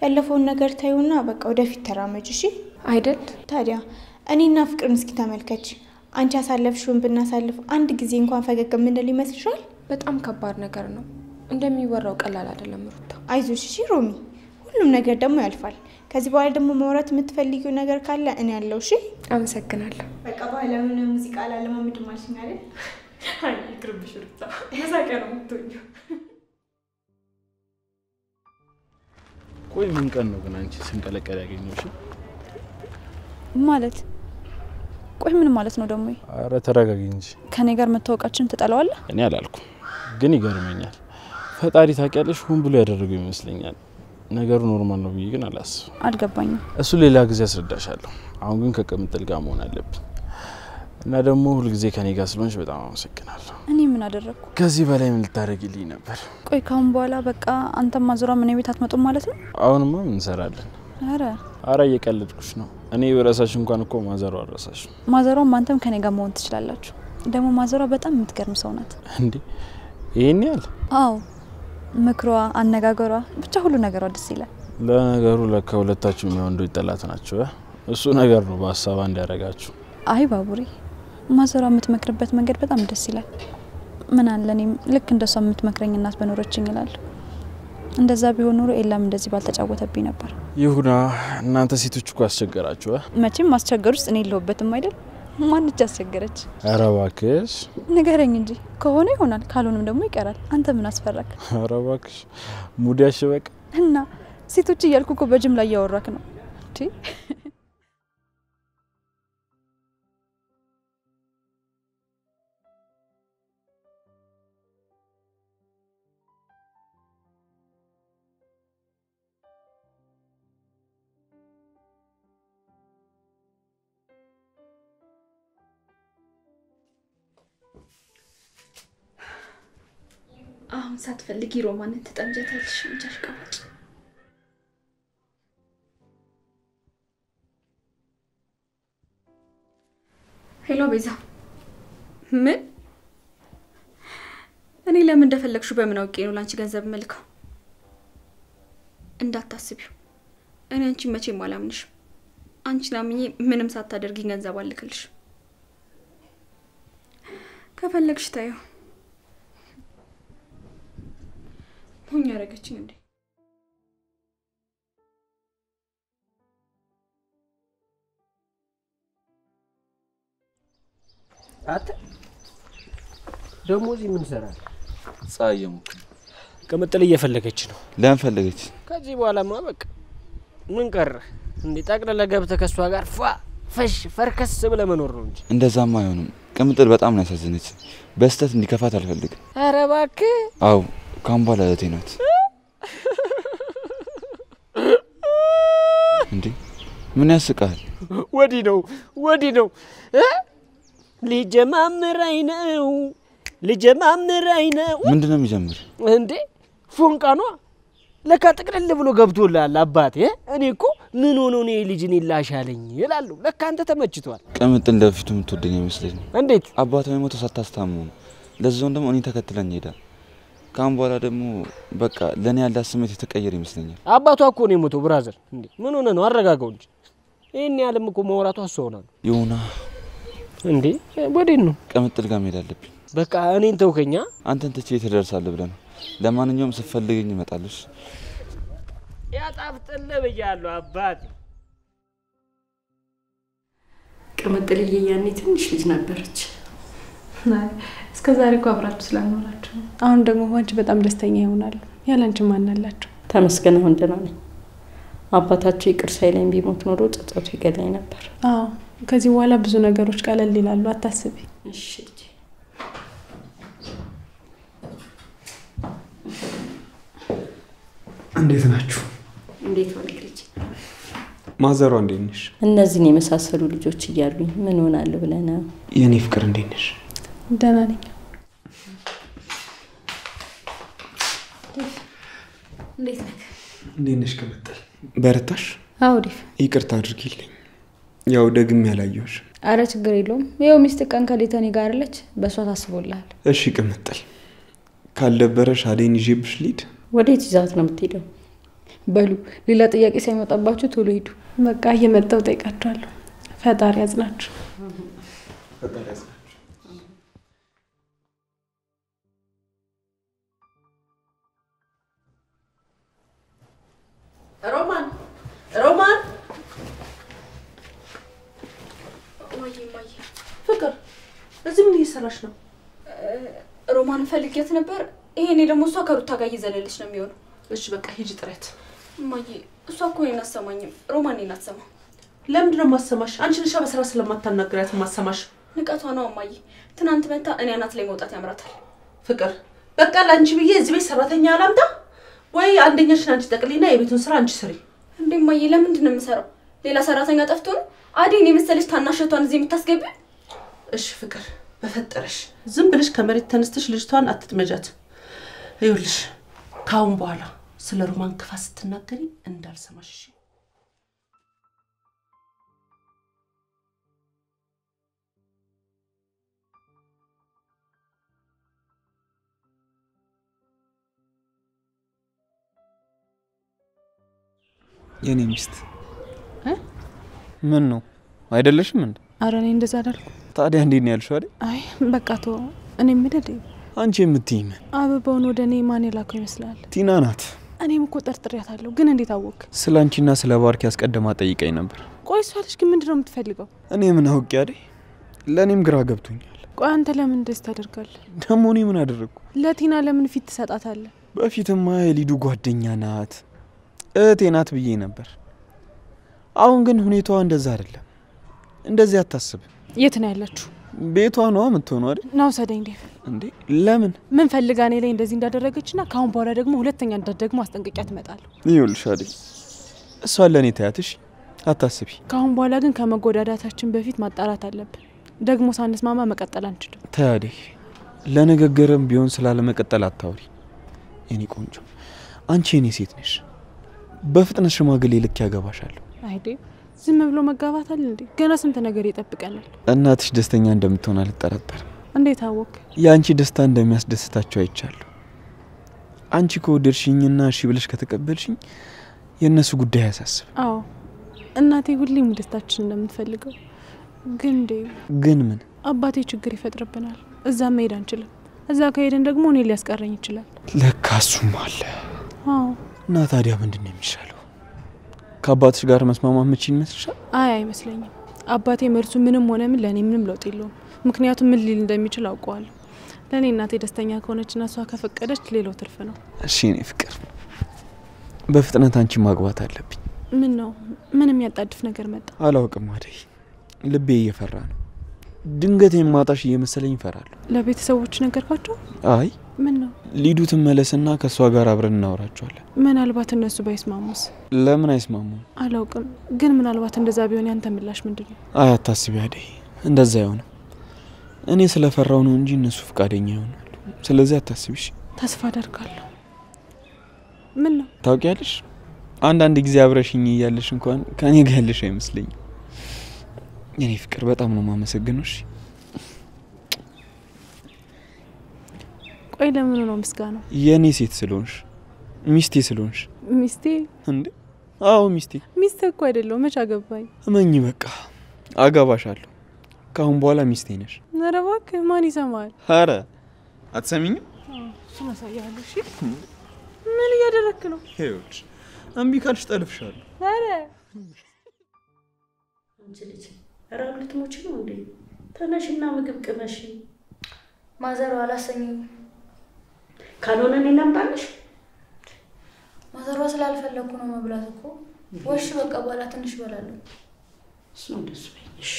ያለፈውን ነገር ታዩና በቃ ወደፊት ተራመጂ እሺ? አይደል? ታዲያ እኔና ፍቅርን እስኪ ተመልከች። አንቺ አሳለፍሽውን ብናሳልፍ አንድ ጊዜ እንኳን ፈገግ ምንል ይመስልሻል? በጣም ከባድ ነገር ነው። እንደሚወራው ቀላል አይደለም ሩታ። አይዞሽ እሺ ሮሚ፣ ሁሉም ነገር ደግሞ ያልፋል። ከዚህ በኋላ ደግሞ ማውራት የምትፈልጊው ነገር ካለ እኔ ያለው። እሺ አመሰግናለሁ። በቃ ባህላዊ ሙዚቃ ላለማመድ ማልሽኝ አይደል? አይ ይቅርብሽ ሩታ። መሳቂያ ነው የምትሆኚው። ቆይ ምን ቀን ነው ግን አንቺ ስንቀለቀል ያገኘሁሽ? ማለት ቆይ ምን ማለት ነው ደግሞ? አረ ተረጋጊ እንጂ። ከኔ ጋር መታወቃችን ትጠላዋለህ? እኔ አላልኩም፣ ግን ይገርመኛል። ፈጣሪ ታውቂያለሽ ሁን ብሎ ያደረገው ይመስለኛል። ነገሩ ኖርማል ነው ብዬ ግን አላስብም። አልገባኝም። እሱ ሌላ ጊዜ አስረዳሻለሁ። አሁን ግን ከቅምጥል ጋር መሆን አለብኝ እና ደግሞ ሁሉ ጊዜ ከኔ ጋር ስለሆንሽ በጣም አመሰግናለሁ። እኔ ምን አደረኩ? ከዚህ በላይ ምን ልታረጊልኝ ነበር? ቆይ ካሁን በኋላ በቃ አንተም ማዘሯ ምን ቤት አትመጡም ማለት ነው? አሁንማ ምን እንሰራለን? አረ እየቀለድኩሽ ነው። እኔ በራሳሽ እንኳን እኮ ማዘሯ አረሳሽ። ማዘሯም አንተም ከኔ ጋር መሆን ትችላላችሁ። ደግሞ ማዘሯ በጣም የምትገርም ሰው ናት። እንዴ ይሄን ያህል? አዎ ምክሯ፣ አነጋገሯ፣ ብቻ ሁሉ ነገሯ ደስ ይላል። ለነገሩ ለካ ሁለታችሁም የወንዶች ጠላት ናቸው። እሱ ነገር ነው በሀሳብ እንዲያረጋችሁ። አይ ባቡሬ ማዘሯ የምትመክርበት መንገድ በጣም ደስ ይላል። ምን አለ እኔም ልክ እንደሷ የምትመክረኝ እናት በኖረችኝ ይላል። እንደዛ ቢሆን ኖሮ ኤላም እንደዚህ ባልተጫወተብኝ ነበር። ይሁና እናንተ ሴቶች እኮ አስቸገራችሁ። መቼም ማስቸገር ውስጥ እኔ የለሁበትም አይደል? ማንች አስቸገረች? ኧረ እባክሽ ንገረኝ እንጂ። ከሆነ ይሆናል፣ ካልሆነም ደግሞ ይቀራል። አንተ ምን አስፈራክ? ኧረ እባክሽ ሙድ ያሽበቅ እና ሴቶች እያልኩ እኮ በጅምላ እያወራክ ነው እንዴ? አሁን ሳትፈልጊ ሮማንን ትጠምጃታለሽ እንጂ አሽቃባጭ። ሄሎ ቤዛ። ምን? እኔ ለምን እንደፈለግሽው በምን አውቄ ነው ላንቺ ገንዘብ መልከው? እንዳታስቢው፣ እኔ አንቺ መቼም አላምንሽም። አንቺን አምኜ ምንም ሳታደርጊ ገንዘብ አልክልሽ። ከፈለግሽ ታዩ ሆኝ ያረጋችኝ እንዴ? አተ ደሞ እዚህ ምን ሰራል? ፀሐይ ሙክ ቅምጥል እየፈለገች ነው። ለምን ፈለገች? ከዚህ በኋላማ በቃ ምን ቀረ እንዴ? ጠቅለለ ገብተህ ከሷ ጋር ፈሽ ፈርከስ ብለ መኖር ነው እንጂ። እንደዛማ አይሆንም። ቅምጥል በጣም ነው ያሳዝነች። በስተት እንዲከፋት አልፈልግም። ኧረ እባክህ። አው ካምባላ እህቴ ናት። እንዴ ምን ያስቃል? ወዲህ ነው ሊጀማምረኝ ነው። ምንድነው የሚጀምር እንዴ? ፎንቃኗ ለካ ጥቅልል ብሎ ገብቶላል አባቴ። እኔ እኮ ምን ሆኖ ነው ልጅን ይላሻለኝ ይላሉ። ለካ አንተ ተመችቷል። ቅምጥል ለፊቱ የምትወደኝ አይመስለኝም። እንዴት? አባቷ የሞተው ሳታስታምሙ ነው። ለዛውን ደግሞ እኔ ተከትለኝ ሄዳ ካም በኋላ ደግሞ በቃ ለኔ ያለ ስሜት የተቀየረ ይመስለኛል። አባቷ እኮ ነው የሞተው ብራዘር። እንዴ ምን ሆነ ነው? አረጋጋው እንጂ ይሄን ያለም እኮ ማውራቱ አሰውና ነው። ይሁና እንዴ ወዴት ነው? ቅምጥል ጋር መሄድ አለብኝ። በቃ እኔን ተውከኛ። አንተን ትቼ ትደርሳለህ ብለህ ነው። ለማንኛውም ስትፈልገኝ እመጣለሁ። ያጣፍጥልህ ብያለሁ አባቴ። ቅምጥል ያኔ ትንሽ ልጅ ነበረች። እስከዛሬ እኮ አብራችሁ ስላልኖራችሁ አሁን ደግሞ አንቺ በጣም ደስተኛ ይሆናሉ። ያላንቺ ማን አላችሁ? ተመስገን አሁን ደህና ነኝ። አባታቸው ይቅር ሳይለኝ ቢሞት ኖሮ ጸጸቱ ይገለኝ ነበር። አዎ ከዚህ በኋላ ብዙ ነገሮች ቀለል ይላሉ፣ አታስቢ። እሺ እንዴት ናችሁ? እንዴት ዋልክ ልጅ? ማዘሯ እንዴት ነሽ? እነዚህን የመሳሰሉ ልጆች እያሉኝ ምን ሆናለሁ ብለህ ነው? የኔ ፍቅር እንዴት ነሽ? ደህና ነኝ። እንዴት ነህ? እንዴት ነሽ ቅምጥል? በረታሽ? አዎ ዲፍ። ይቅርታ አድርጊልኝ። ያው ደግሜ ያላየሁሽ። አረ ችግር የለውም። ያው ሚስት ቀን ከሌተኔ ጋር አለች፣ በሷ ታስቦልሃል። እሺ ቅምጥል፣ ካልደበረሽ አዴን ይዤብሽ ልሂድ? ወዴት ይዛት ነው የምትሄደው? በሉ ሌላ ጥያቄ ሳይመጣባችሁ ቶሎ ሂዱ። በቃ እየመጣሁ ጠይቃችኋለሁ። ፈጣሪ ያጽናችሁ። ፈጣሪ ያጽናችሁ። ሮማን እማዬ ፍቅር እዚህ ምን እየሰራሽ ነው? ሮማን ፈልጌት ነበር። ይሄኔ ደግሞ እሷ ከሩታ ጋር እየዘለለች ነው የሚሆነው። እሺ በቃ ሂጂ ጥረት። እማዬ እሷ እኮ እኔን አትሰማኝም። ሮማን እኔን አትሰማም። ለምንድን ነው የማሰማሽ? አንቺ ነሽ በስራ ስለማታናግሪያት የማሰማሽ። ንቀቷ ነው እማዬ። ትናንት መታ እኔ አናት ላይ መውጣት ያምራታል። ፍቅር በቃ ላንቺ ብዬ እዚህ ቤት ሰራተኛ አላምጣ ወይ? አንደኛሽን አንቺ ጠቅሊና የቤቱን ስራ አንቺ ስሪ። እንዴ እማዬ ለምንድን ነው የምሰራው? ሌላ ሰራተኛ ጠፍቶ ነው? አዴን የመሰለች ታናሸቷን እዚህ የምታስገቢ? እሺ ፍቅር በፈጠረሽ ዝም ብለሽ ከመሬት ተነስተሽ ልጅቷን አትጥመጃት። ይኸውልሽ ካሁን በኋላ ስለ ሮማን ክፋት ስትናገሪ እንዳልሰማሽ እሺ? የኔ ሚስት ምን ነው አይደለሽም እንዴ? ኧረ እኔ እንደዛ አላልኩም። ታዲያ እንዴት ነው ያልሽው አይደል? አይ በቃ ተው። እኔ ምድድ አንቺ የምትይኝ ምን? አበባውን ወደ እኔ ማን የላከው ይመስላል? ቲና ናት። እኔም እኮ ጠርጥሬያታለሁ፣ ግን እንዴት አወቅ? ስለ አንቺና ስለ ባርኪ ያስቀድማ ጠይቀኝ ነበር። ቆይ እሷ ልጅ ግን ምንድነው የምትፈልገው? እኔ ምን አውቄ አይደል? ለኔም ግራ ገብቶኛል። ቆይ አንተ ለምን እንደዚህ ታደርጋለህ? ደሞ እኔ ምን አደረግኩ? ለቲና ለምን ፊት ትሰጣታለህ? በፊትማ የሊዱ ጓደኛ ናት እህቴ ናት ብዬ ነበር። አሁን ግን ሁኔታዋ እንደዛ አይደለም። እንደዚህ አታስብ። የት ነው ያለችው? ቤቷ ነው የምትሆነው አይደል? ናው ሰደኝ ዴቭ። እንዴ ለምን? ምን ፈልጋ እኔ ላይ እንደዚህ እንዳደረገችና ካሁን በኋላ ደግሞ ሁለተኛ እንዳትደግሞ አስጠንቅቂያ ትመጣለሁ። ይኸውልሽ አይደል እሷ ለኔ ታያትሽ፣ አታስቢ። ካሁን በኋላ ግን ከመጎዳዳታችን በፊት ማጣራት አለብን። ደግሞ ሳንስማማ መቀጠል አንችልም። ታያዴ ለነገገረም ቢሆን ስላለ መቀጠል አታውሪ። የኔ ቆንጆ አንቺ የኔ ሴት ነሽ። በፍጥነት ሽማግሌ ልክ ያገባሻለሁ። አይዴ ዝም ብሎ መጋባት አለ እንዴ? ገና ስንት ነገር ይጠብቀናል። እናትሽ ደስተኛ እንደምትሆን አልጠራጠርም። እንዴት አወቅ? ያንቺ ደስታ እንደሚያስደስታቸው አይቻለሁ። አንቺ ከወደድሽኝና እሺ ብለሽ ከተቀበልሽኝ የነሱ ጉዳይ ያሳስብ። አዎ እናቴ ሁሌም ደስታችን እንደምትፈልገው። ግን ምን? አባቴ ችግር ይፈጥርብናል። እዛ መሄድ አንችልም። እዛ ከሄድን ደግሞ እኔ ሊያስቀረኝ ይችላል። ለካሱም አለ። አዎ እና ታዲያ ምንድነው የሚሻለው? ከአባትሽ ጋር መስማማት ምችል ይመስልሻል? አይ አይመስለኝም። አባቴ መርሱ ምንም ሆነ ምን ለኔ ምንም ለውጥ የለውም። ምክንያቱም ምን ሊል እንደሚችል አውቀዋለሁ። ለኔ እናቴ ደስተኛ ከሆነችና እሷ ከፈቀደች ሌላው ትርፍ ነው። እሺ እኔ ፍቅር በፍጥነት አንቺ ማግባት አለብኝ። ምን ነው ምንም ያጣድፍ ነገር መጣ? አላውቅም አደይ፣ ልቤ እየፈራ ነው። ድንገት የማጣሽ እየመሰለኝ እፈራለሁ። ለቤተሰቦች ነገርኳቸው? አይ ምን ነው ሊዱ ትመለስና ከሷ ጋር አብረን እናወራቸዋለን። ምናልባት እነሱ ባይስማሙስ? ለምን አይስማሙም? አላውቅም፣ ግን ምናልባት እንደዛ ቢሆን ያንተ ምላሽ ምንድነው? አይ አታስቢ አደይ፣ እንደዛ አይሆንም። እኔ ስለፈራው ነው እንጂ እነሱ ፍቃደኛ ይሆናሉ። ስለዚህ አታስቢሽ። ተስፋ አደርጋለሁ። ምን ነው ታውቂያለሽ፣ አንዳንድ ጊዜ አብረሽኝ እያለሽ እንኳን ከኔ ጋር ያለሽ አይመስለኝም። የኔ ፍቅር በጣም ነው ማመሰግነሽ። ቆይ ለምን ነው ምስጋናው? የኔ ሴት ስለሆንሽ፣ ሚስቴ ስለሆንሽ። ሚስቴ እንዴ? አዎ ሚስቴ። ሚስቴ እኮ አይደለም። መች አገባኝ? እመኚ በቃ አጋባሻለሁ። ካሁን በኋላ ሚስቴ ነሽ። ኧረ እባክህ ማን ይሰማል? ኧረ አትሰሚኝም? እሱን አሳያለሁ። እሺ ምን እያደረክ ነው? ይኸውልሽ እምቢ ካልሽ ጠልፍሻለሁ። ኧረ አንቺ ልጅ ራብ ልትሞቺ ነው እንዴ? ተነሽና ምግብ ቅመሽ። ማዘሩ አላሰኘኝ። ካልሆነ እኔ ላምጣልሽ። ማዘሯ ስላልፈለኩ ነው መብላት እኮ። ወሽ በቃ በኋላ ትንሽ እበላለሁ። እሱ እንደሱ በይሽ።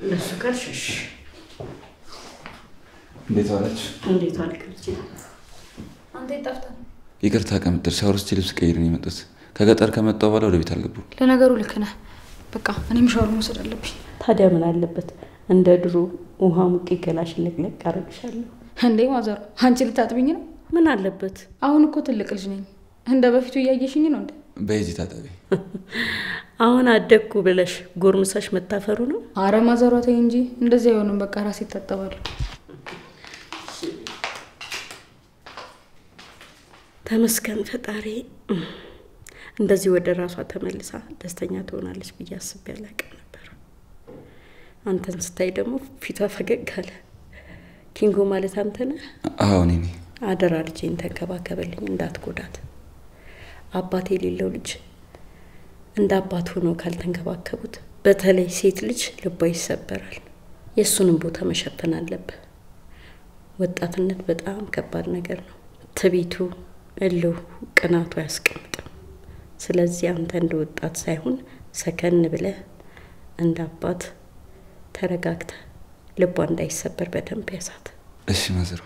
እንደሱ ካልሽ እንዴት ዋለች? እንዴት ዋልክ ልጅ? አንተ ይጣፍጣል። ይቅርታ ከምትል ሻወር ውስጥ ልብስ ቀይር ነው የመጣሁት። ከገጠር ከመጣሁ በኋላ ወደ ቤት አልገባሁም። ለነገሩ ልክ ነህ። በቃ እኔም ሻወር መውሰድ አለብኝ። ታዲያ ምን አለበት እንደ ድሮ ውሃ ሙቄ ገላሽን ለቅለቅ አረግሻለሁ። እንዴ ማዘሩ አንቺ ልታጥብኝ ነው? ምን አለበት? አሁን እኮ ትልቅ ልጅ ነኝ። እንደ በፊቱ እያየሽኝ ነው እንዴ? በይዚ ታጠቢ። አሁን አደግኩ ብለሽ ጎርምሳሽ መታፈሩ ነው? አረ ማዘሯ ተይ እንጂ እንደዚህ አይሆንም። በቃ ራሴ እታጠባለሁ። ተመስገን ፈጣሪ። እንደዚህ ወደ ራሷ ተመልሳ ደስተኛ ትሆናለች ብዬ አስቤ አላውቅም ነበር። አንተን ስታይ ደግሞ ፊቷ ፈገግ አለ። ኪንጎ ማለት አንተ ነህ? አዎ እኔ ነኝ። አደራ ልጄን ተንከባከበልኝ፣ እንዳትጎዳት። አባት የሌለው ልጅ እንደ አባት ሆኖ ካልተንከባከቡት በተለይ ሴት ልጅ ልቧ ይሰበራል። የሱንም ቦታ መሸፈን አለበት። ወጣትነት በጣም ከባድ ነገር ነው። ትቢቱ እልሁ ቅናቱ ያስቀምጣል። ስለዚህ አንተ እንደ ወጣት ሳይሆን ሰከን ብለህ እንደ አባት ተረጋግተህ ልቧ እንዳይሰበር በደንብ ያሳት። እሺ ማዘሯ።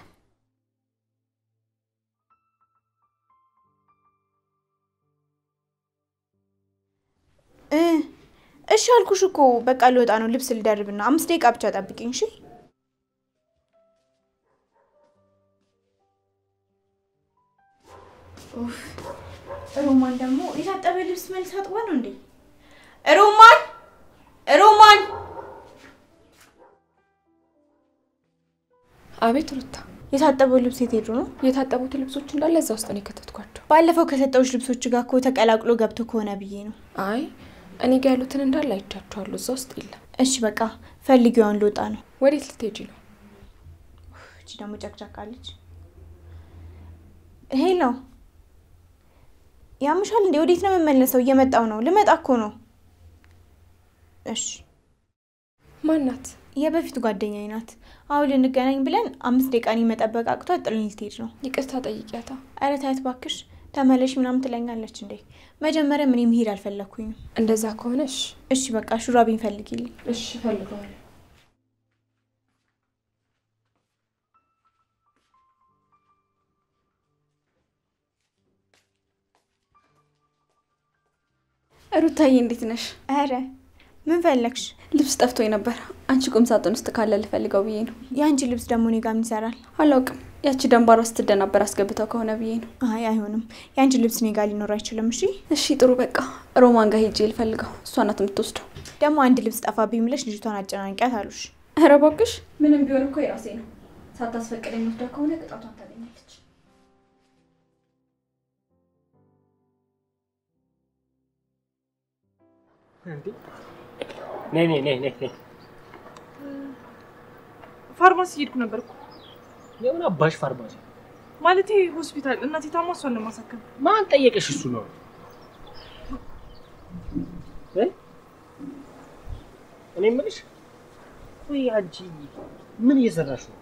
እሺ አልኩሽ እኮ በቃ ልወጣ ነው። ልብስ ልደርብና 5 ደቂቃ ብቻ ጠብቂኝ እሺ? ኡፍ ሮማን ደግሞ የታጠበ ልብስ መልስ አጥባ ነው እንዴ? ሮማን አቤት ሩታ። የታጠበው ልብስ የት ሄዶ ነው? የታጠቡት ልብሶች እንዳለ እዛ ውስጥ ነው የከተትኳቸው። ባለፈው ከሰጠውሽ ልብሶች ጋር እኮ ተቀላቅሎ ገብቶ ከሆነ ብዬ ነው። አይ እኔ ጋር ያሉትን እንዳለ አይቻቸዋለሁ። እዛ ውስጥ የለም። እሺ በቃ ፈልጊውን ልወጣ ነው። ወዴት ልትሄጂ ነው? እቺ ደግሞ ጨቅጨቃለች። ሄሎ ያምሻል እንዴ? ወዴት ነው የምመለሰው? እየመጣው ነው። ልመጣ እኮ ነው። እሺ ማናት? የበፊት ጓደኛዬ ናት። አሁን ልንገናኝ ብለን 5 ደቂቃ መጠበቅ አቅቷት ጥልኝ ልትሄድ ነው። ይቅርታ ጠይቂያታ። ኧረ ታያት ባክሽ ተመለሽ ምናምን ትለኛለች እንዴ። መጀመሪያ ምን መሄድ አልፈለኩኝም። እንደዛ ከሆነሽ እሺ በቃ ሹራቤን ፈልጊልኝ። እሺ ፈልጋለሁ። ሩታዬ እንዴት ነሽ? አረ ምን ፈለግሽ? ልብስ ጠፍቶኝ ነበር። አንቺ ቁም ሳጥን ውስጥ ካለ ልፈልገው ብዬ ነው። ያንቺ ልብስ ደግሞ እኔ ጋር ምን ይሰራል? አላውቅም። ያቺ ደንባሯ ስትደናበር አስገብታው ከሆነ ብዬ ነው። አይ አይሆንም። ያንቺ ልብስ እኔ ጋር ሊኖር አይችልም። እሺ እሺ ጥሩ በቃ ሮማን ጋር ሄጄ ልፈልገው። እሷ ናት የምትወስደው። ደግሞ አንድ ልብስ ጠፋብኝ ብለሽ ልጅቷን አጨናንቂያት አሉሽ። ኧረ እባክሽ ምንም ቢሆን እኮ የራሴ ነው። ሳታስፈቅደኝ ወስዳ ከሆነ ቅጣቷን ታገኛለች። ነይ ፋርማሲ ሄድኩ ነበርኩ። የምን አባሽ ፋርማሲ? ማለቴ ሆስፒታል እናቴ ታማ እሷን ለማሳከም። ማን ጠየቀሽ? እሱ ነው እኔ የምልሽ። ወይ አንቺ ምን እየሰራሽ ነው?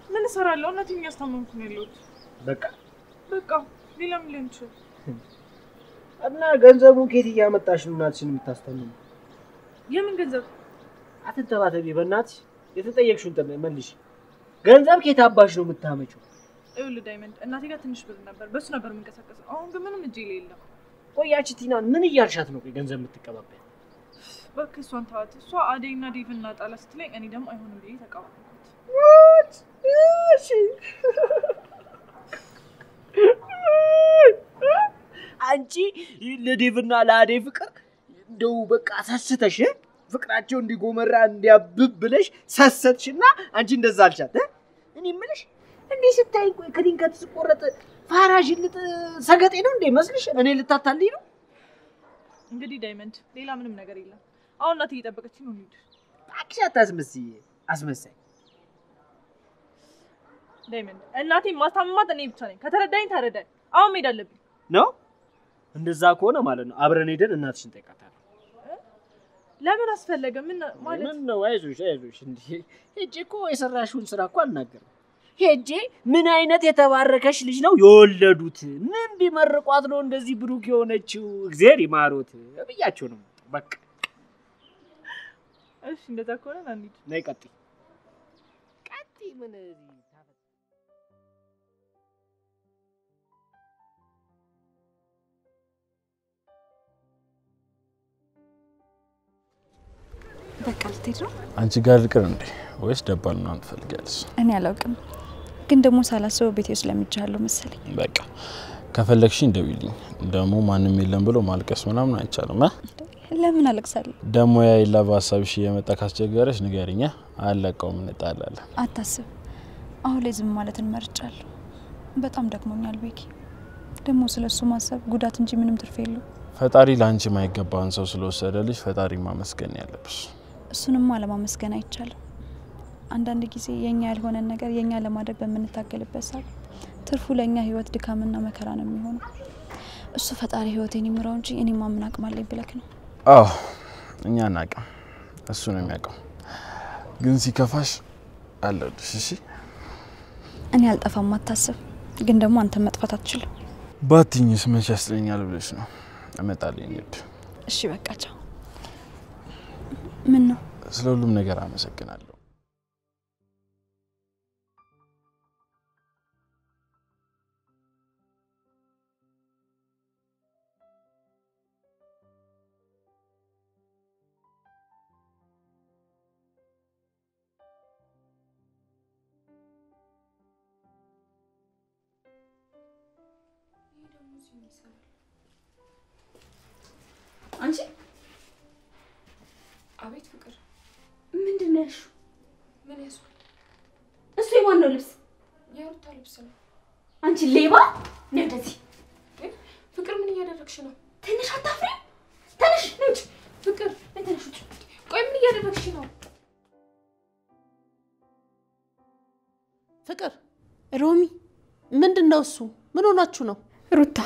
ምን እሰራለሁ? እናቴን እያስታመምኩ ነው ያለሁት። በቃ ሌላ ምን ሊሆን ይችላል? እና ገንዘቡን ከየት እያመጣሽ ነው እናትሽን የምታስታምሙ? የምን ገንዘብ? አትተባተቢ በእናትሽ። የተጠየቅሽውን መልሽ። ገንዘብ ከየት አባሽ ነው የምታመጪው? ይኸውልህ ዳይመንድ እናቴ ጋር ትንሽ ብር ነበር፣ በሱ ነበር የምንቀሳቀሰው። አሁን ግን ምንም እጄ ላይ የለም። ቆይ ያቺ ቲናን ምን እያልሻት ነው ገንዘብ የምትቀባበል? በቃ እሷን ተዋት። እሷ አደይና ዴቭን እናጣላ ስትለኝ እኔ ደግሞ አይሆንም ብዬ ተቃወምኩት። እሺ አንቺ ለዴቭና ለአደይ ፍቅር እንደው በቃ ሳስተሽ ፍቅራቸው እንዲጎመራ እንዲያብብ ብለሽ ሰሰትሽና አንቺ እንደዛ አልሻት። እኔ የምልሽ እንዴ ስታይ ቆይ ከድንገት ስቆረጥ ፋራሽልጥ ሰገጤ ነው እንዴ መስልሽ? እኔ ልታታልኝ ነው? እንግዲህ ዳይመንድ ሌላ ምንም ነገር የለም። አሁን እናቴ እየጠበቀችኝ ነው። እንሂድ። እባክሽ አታስመስይ። አስመሳይ ዳይመንድ እናቴን ማስታመማት እኔ ብቻ ነኝ። ከተረዳኝ ተረዳኝ። አሁን መሄድ አለብኝ ነው። እንደዛ ከሆነ ማለት ነው አብረን ሄደን እናትሽን ጠይቃታለን። ለምን አስፈለገ? ምን ማለት ምን ነው? አይዞሽ እንዴ ሄጄ እኮ የሰራሽውን ስራ እኮ አልናገርም። ሄጄ ምን አይነት የተባረከሽ ልጅ ነው የወለዱት፣ ምን ቢመርቋት ነው እንደዚህ ብሩክ የሆነችው፣ እግዚአብሔር ይማሮት ብያቸው ነው። በቃ እሺ እንደዛ ከሆነ እንሂድ። ነይ ቀጥይ ምን በቃ ልትሄድ ነው? አንቺ ጋር ልቅር እንዴ ወይስ ደባል ነው ትፈልጊያለሽ? እኔ አላውቅም፣ ግን ደግሞ ሳላስበው ቤቴ ውስጥ ለምጃለሁ መሰለኝ። በቃ ከፈለግሽኝ ደውይልኝ። ደግሞ ማንም የለም ብሎ ማልቀስ ምናምን አይቻልም። ለምን አለቅሳለሁ? ደግሞ ያ ይላ በሀሳብሽ እየመጣ ካስቸገረሽ ንገሪኛ፣ አለቀውም፣ እንጣላለን። አታስብ፣ አሁን ላይ ዝም ማለትን መርጫለሁ። በጣም ደክሞኛል ቤኪ። ደግሞ ስለሱ ማሰብ ጉዳት እንጂ ምንም ትርፍ የለው። ፈጣሪ ላንቺ ማይገባውን ሰው ስለወሰደልሽ ፈጣሪ ማመስገን ያለብሽ። እሱንማ ለማመስገን አይቻልም። አንዳንድ ጊዜ የኛ ያልሆነን ነገር የኛ ለማድረግ በምንታገልበት ሰዓት ትርፉ ለኛ ህይወት ድካምና መከራ ነው የሚሆነው። እሱ ፈጣሪ ህይወቴን ይምራው እንጂ እኔ ማምን አቅም አለኝ ብለክ ነው። አዎ እኛ አናውቅም፣ እሱ ነው የሚያውቀው። ግን ሲከፋሽ አለሁልሽ። እሺ እኔ አልጠፋም አታስብ። ግን ደግሞ አንተ መጥፋት አትችልም። ባትኝስ መቼ ያስለኛል ብለሽ ነው? እመጣለሁ እንዴ? እሺ በቃ ቻው። ምን ነው? ስለ ሁሉም ነገር አመሰግናለሁ። አንቺ አቤት ፍቅር፣ ምንድን ነው ያልሽው? ምን ያዝኩ? እሱ የማን ነው ልብስ? የሩታ ልብስ ነው። አንቺ ሌባ! ነይ ወደዚህ። ፍቅር ምን እያደረግሽ ነው? ትንሽ አታፍሪም? ትንሽ ነጭ ፍቅር፣ ትንሽ ውጭ። ቆይ ምን እያደረግሽ ነው? ፍቅር፣ ሮሚ፣ ምንድን ነው እሱ? ምን ሆናችሁ ነው? ሩታ